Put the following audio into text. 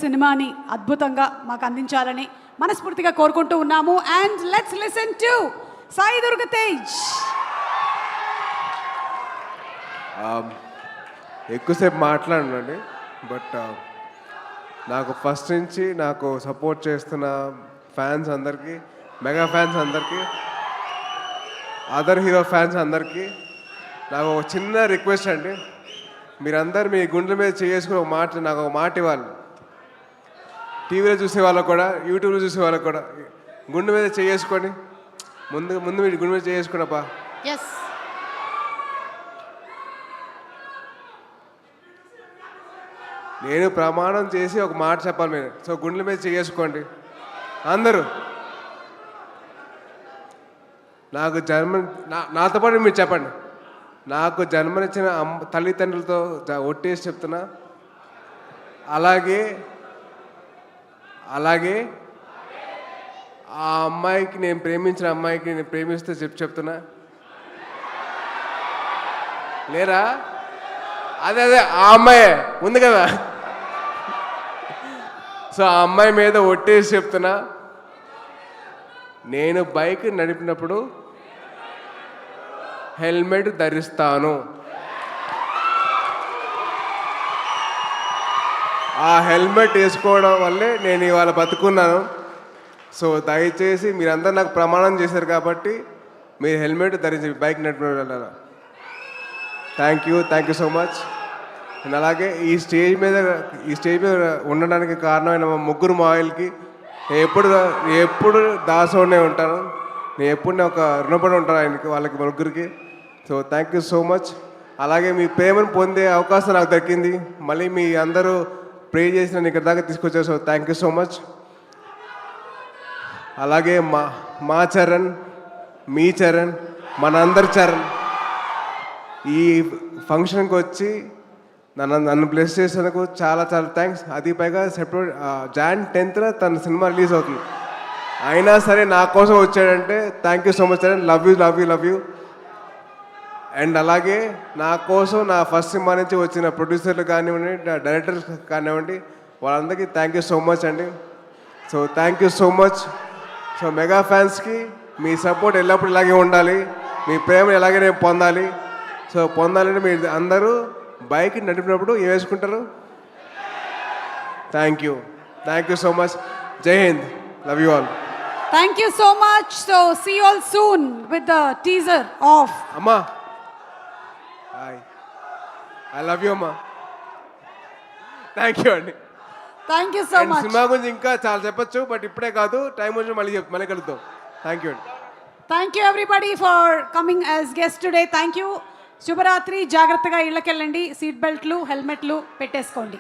సినిమాని అద్భుతంగా మాకు అందించాలని మనస్ఫూర్తిగా కోరుకుంటూ ఉన్నాము. And let's listen to Sai Durga Tej. ఎక్కువసేపు మాట్లాడనండి, బట్ నాకు ఫస్ట్ నుంచి నాకు సపోర్ట్ చేస్తున్న ఫ్యాన్స్ అందరికీ, మెగా ఫ్యాన్స్ అందరికీ, అదర్ హీరో ఫ్యాన్స్ అందరికీ నాకు ఒక చిన్న రిక్వెస్ట్ అండి. మీరందరూ మీ గుండెల మీద చేసుకుని నాకు ఒక మాట ఇవ్వాలి. టీవీలో చూసే వాళ్ళకు కూడా, యూట్యూబ్లో చూసే వాళ్ళకు కూడా గుండె మీద చేసుకొని ముందు మీరు గుండె మీద చేసుకుని అబ్బా. నేను ప్రమాణం చేసి ఒక మాట చెప్పాలి మీరు. సో గుండెల మీద చేసుకోండి అందరూ. నాకు నాతో పాటు మీరు చెప్పండి. నాకు జన్మనిచ్చిన తల్లిదండ్రులతో ఒట్టేసి చెప్తున్నా, అలాగే ఆ అమ్మాయికి, నేను ప్రేమించిన అమ్మాయికి నేను ప్రేమిస్తే చెప్తున్నా లేరా? అదే ఆ అమ్మాయే ఉంది కదా. సో ఆ అమ్మాయి మీద ఒట్టేసి చెప్తున్నా, నేను బైక్ నడిపినప్పుడు హెల్మెట్ ధరిస్తాను. ఆ హెల్మెట్ వేసుకోవడం వల్లే నేను ఇవాళ బతుకున్నాను. సో దయచేసి మీరందరూ నాకు ప్రమాణం చేశారు కాబట్టి మీరు హెల్మెట్ ధరించి బైక్ నడిపిన. Thank you so much. And అలాగే ఈ స్టేజ్ మీద ఉండడానికి కారణమైన మా ముగ్గురు మాయిల్కి ఎప్పుడు దాసోనే ఉంటాను. నేను ఎప్పుడు ఒక రుణపడి ఉంటాను ఆయనకి, వాళ్ళకి ముగ్గురికి. So thank you so much. అలాగే మీ ప్రేమను పొందే అవకాశం నాకు దక్కింది. మళ్ళీ మీ అందరూ ప్రే చేసి నన్ను ఇక్కడ దాకా తీసుకొచ్చారు. So thank you so much. అలాగే మా చరణ్, మీ చరణ్, మనందరి చరణ్ ఈ ఫంక్షన్కి వచ్చి నన్ను బ్లెస్ చేసేందుకు చాలా థ్యాంక్స్. అది పైగా Jan 10th తన సినిమా రిలీజ్ అవుతుంది. అయినా సరే నా కోసం వచ్చాడంటే thank you so much Charan. Love you. And అలాగే నా కోసం నా ఫస్ట్ సినిమా నుంచి వచ్చిన ప్రొడ్యూసర్లు కానివ్వండి, డైరెక్టర్స్ కానివ్వండి, వాళ్ళందరికీ థ్యాంక్ యూ సో మచ్ అండి. So thank you so much. So mega ఫ్యాన్స్కి మీ సపోర్ట్ ఎల్లప్పుడూ ఇలాగే ఉండాలి, మీ ప్రేమను ఎలాగే నేను పొందాలి. సో పొందాలంటే మీరు అందరూ బైక్ నడిపినప్పుడు ఏం వేసుకుంటారు? Thank you so much. జై హింద్. Love you all. Thank you so much. So see you all soon with the teaser of Amma. I love you Amma. Thank you అండి. Thank you so much. Cinema గురించి ఇంకా చాలా చెప్పొచ్చు, but ఇప్పుడే కాదు, time వచ్చి మళ్ళీ కలుద్దాం. థ్యాంక్ యూ అండి. Thank you everybody for coming as guests today. Thank you. శుభరాత్రి. జాగ్రత్తగా ఇళ్ళకెళ్ళండి. సీట్ బెల్ట్లు, హెల్మెట్లు పెట్టేసుకోండి.